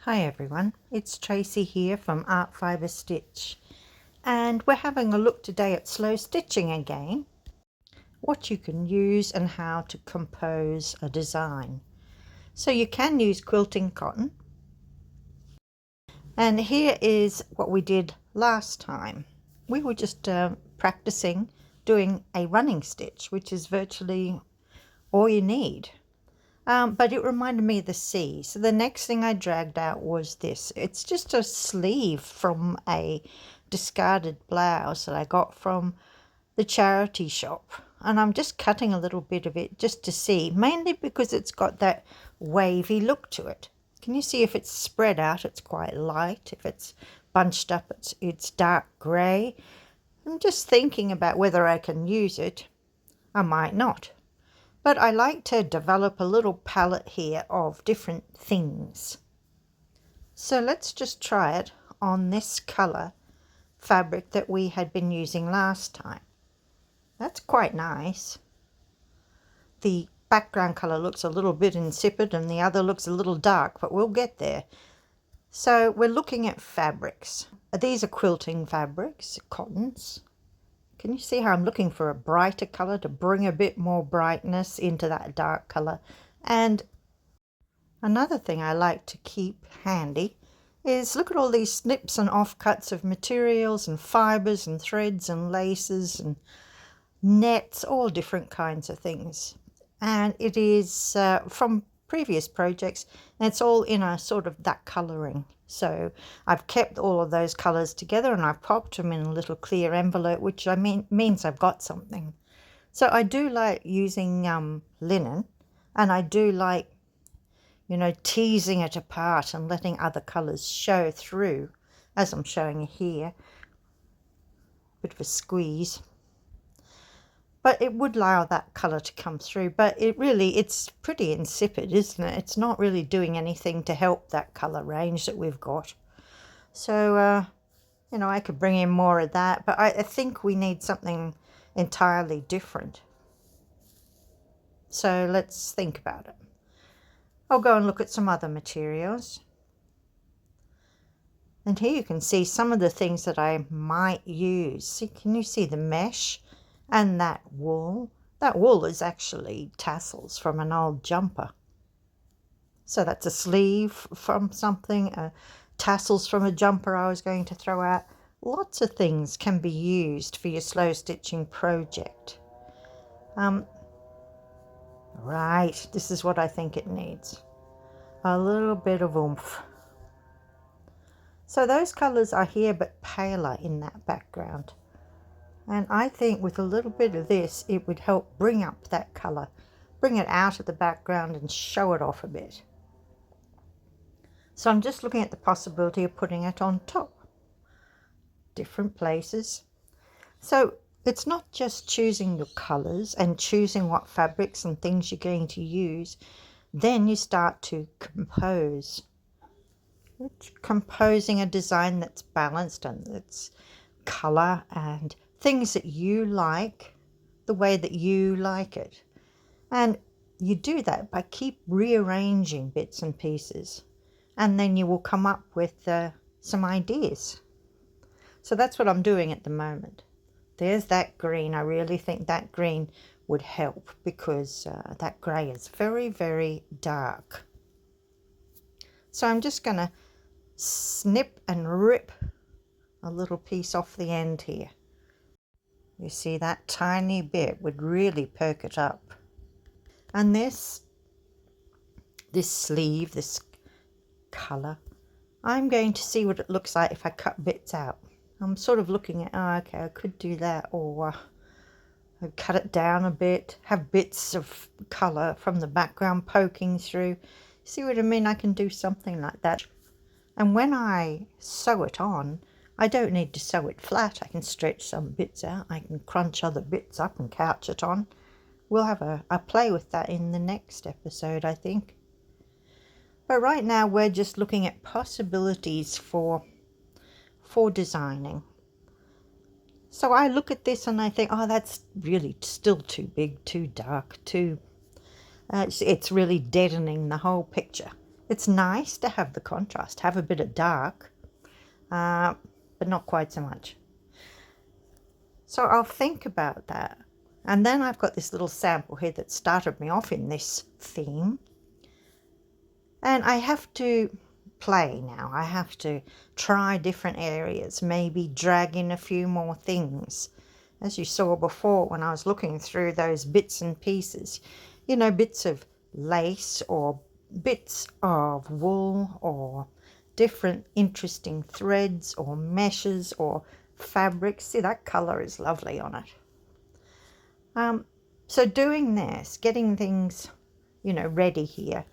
Hi everyone, it's Tracy here from Art Fibre Stitch, and we're having a look today at slow stitching again, what you can use and how to compose a design. So you can use quilting cotton, and here is what we did last time. We were just practicing doing a running stitch, which is virtually all you need. But it reminded me of the sea. So the next thing I dragged out was this. It's just a sleeve from a discarded blouse that I got from the charity shop. And I'm just cutting a little bit of it just to see, mainly because it's got that wavy look to it. Can you see if it's spread out, it's quite light. If it's bunched up, it's dark grey. I'm just thinking about whether I can use it. I might not. But I like to develop a little palette here of different things. So let's just try it on this colour fabric that we had been using last time. That's quite nice. The background colour looks a little bit insipid and the other looks a little dark, but we'll get there. So we're looking at fabrics. These are quilting fabrics, cottons. Can you see how I'm looking for a brighter colour to bring a bit more brightness into that dark colour? And another thing I like to keep handy is look at all these snips and offcuts of materials and fibres and threads and laces and nets, all different kinds of things. And it is from previous projects, and it's all in a sort of that colouring. So I've kept all of those colours together and I've popped them in a little clear envelope, which means I've got something. So I do like using linen, and I do like, you know, teasing it apart and letting other colours show through, as I'm showing here. Bit of a squeeze. But it would allow that colour to come through, but it's pretty insipid, isn't it? It's not really doing anything to help that colour range that we've got. So, you know, I could bring in more of that, but I think we need something entirely different. So let's think about it. I'll go and look at some other materials. And here you can see some of the things that I might use. See, can you see the mesh? And that wool is actually tassels from an old jumper. So that's a sleeve from something, tassels from a jumper I was going to throw out. Lots of things can be used for your slow stitching project. Right, this is what I think it needs. A little bit of oomph. So those colours are here but paler in that background. And I think with a little bit of this, it would help bring up that colour, bring it out of the background and show it off a bit. So I'm just looking at the possibility of putting it on top. Different places. So it's not just choosing your colours and choosing what fabrics and things you're going to use. Then you start to compose. Composing a design that's balanced and that's colour and things that you like, the way that you like it. And you do that by keep rearranging bits and pieces, and then you will come up with some ideas. So that's what I'm doing at the moment. There's that green. I really think that green would help because that grey is very, very dark. So I'm just going to snip and rip a little piece off the end here. You see, that tiny bit would really perk it up. And this sleeve, this colour, I'm going to see what it looks like if I cut bits out. I'm sort of looking at, oh, okay, I could do that, or I'd cut it down a bit, have bits of colour from the background poking through. See what I mean? I can do something like that. And when I sew it on, I don't need to sew it flat. I can stretch some bits out. I can crunch other bits up and couch it on. We'll have a play with that in the next episode, I think. But right now we're just looking at possibilities for designing. So I look at this and I think, oh, that's really still too big, too dark, too... it's really deadening the whole picture. It's nice to have the contrast, have a bit of dark, but not quite so much. So I'll think about that. And then I've got this little sample here that started me off in this theme. And I have to play now. I have to try different areas, maybe drag in a few more things. As you saw before when I was looking through those bits and pieces, you know, bits of lace or bits of wool or different interesting threads or meshes or fabrics. See, that color is lovely on it. So doing this, getting things, you know, ready here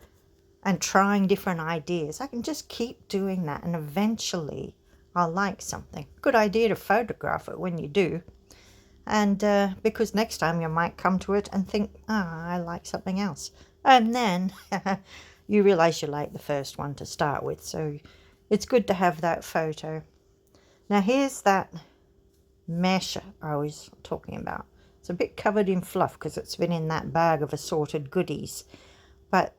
and trying different ideas, I can just keep doing that and eventually I'll like something. Good idea to photograph it when you do. And because next time you might come to it and think, I like something else. And then you realize you like the first one to start with. So it's good to have that photo. Now here's that mesh I was talking about. It's a bit covered in fluff because it's been in that bag of assorted goodies. But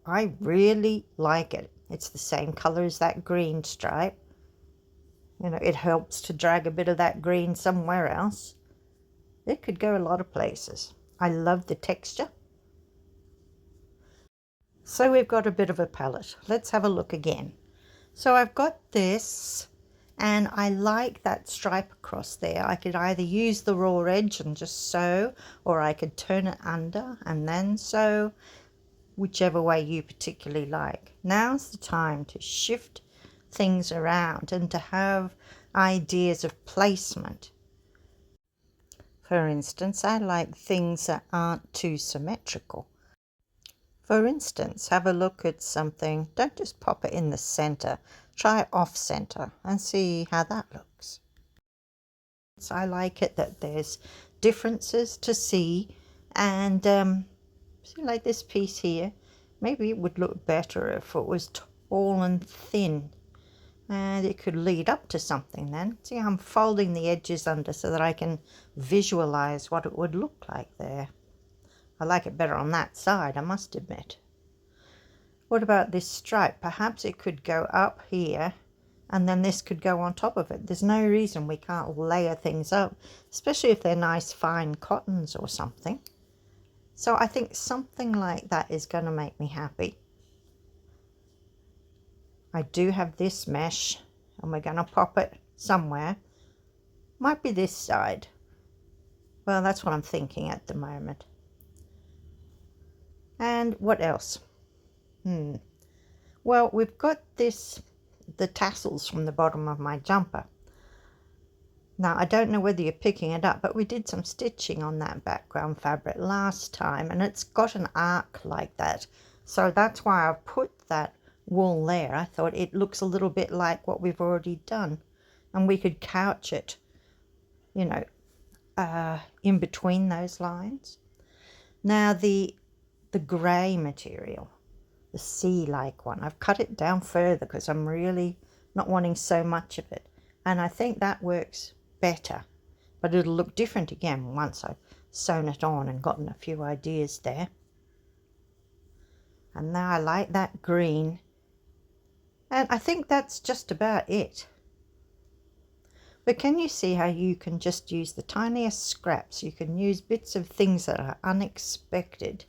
I really like it. It's the same color as that green stripe. You know, it helps to drag a bit of that green somewhere else. It could go a lot of places. I love the texture. So we've got a bit of a palette. Let's have a look again. So I've got this, and I like that stripe across there. I could either use the raw edge and just sew, or I could turn it under and then sew, whichever way you particularly like. Now's the time to shift things around and to have ideas of placement. For instance, I like things that aren't too symmetrical. For instance, have a look at something. Don't just pop it in the center. Try off center and see how that looks. So I like it that there's differences to see, and see, like this piece here, maybe it would look better if it was tall and thin. And it could lead up to something then. See, I'm folding the edges under so that I can visualize what it would look like there. I like it better on that side, I must admit. What about this stripe? Perhaps it could go up here and then this could go on top of it. There's no reason we can't layer things up, especially if they're nice fine cottons or something. So I think something like that is going to make me happy. I do have this mesh and we're going to pop it somewhere. Might be this side. Well, that's what I'm thinking at the moment. And what else? Well, we've got the tassels from the bottom of my jumper. Now, I don't know whether you're picking it up, but we did some stitching on that background fabric last time, and it's got an arc like that. So that's why I've put that wool there. I thought it looks a little bit like what we've already done, and we could couch it, you know, in between those lines. Now the grey material, the sea-like one, I've cut it down further because I'm really not wanting so much of it, and I think that works better, but it'll look different again once I've sewn it on and gotten a few ideas there. And now I like that green, and I think that's just about it. But can you see how you can just use the tiniest scraps? You can use bits of things that are unexpected.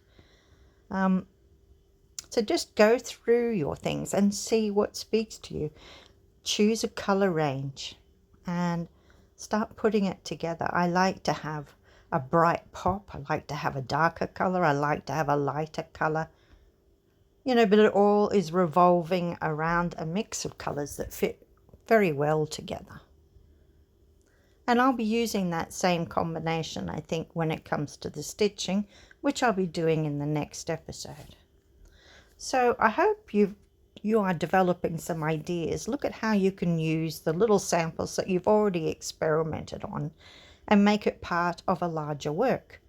So just go through your things and see what speaks to you. Choose a color range and start putting it together. I like to have a bright pop. I like to have a darker color. I like to have a lighter color. You know, but it all is revolving around a mix of colors that fit very well together. And I'll be using that same combination, I think, when it comes to the stitching, which I'll be doing in the next episode. So I hope you are developing some ideas. Look at how you can use the little samples that you've already experimented on and make it part of a larger work.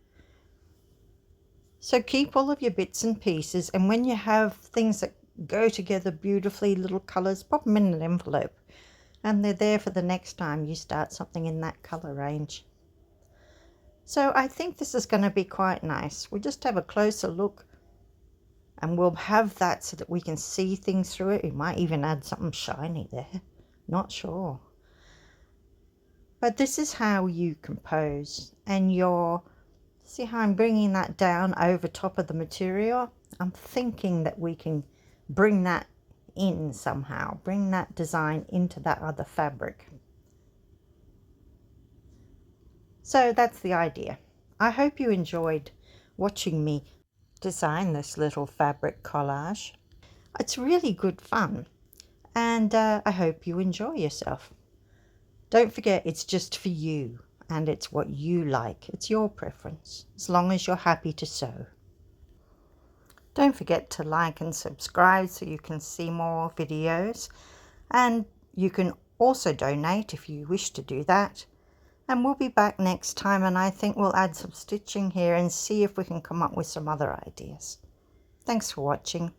So keep all of your bits and pieces, and when you have things that go together beautifully, little colours, pop them in an envelope, and they're there for the next time you start something in that colour range. So I think this is going to be quite nice. We'll just have a closer look and we'll have that so that we can see things through it. We might even add something shiny there, not sure. But this is how you compose, and see how I'm bringing that down over top of the material? I'm thinking that we can bring that in somehow, bring that design into that other fabric. So that's the idea. I hope you enjoyed watching me design this little fabric collage. It's really good fun, and I hope you enjoy yourself. Don't forget, it's just for you, and it's what you like. It's your preference, as long as you're happy to sew. Don't forget to like and subscribe so you can see more videos, and you can also donate if you wish to do that. And we'll be back next time, and I think we'll add some stitching here and see if we can come up with some other ideas. Thanks for watching.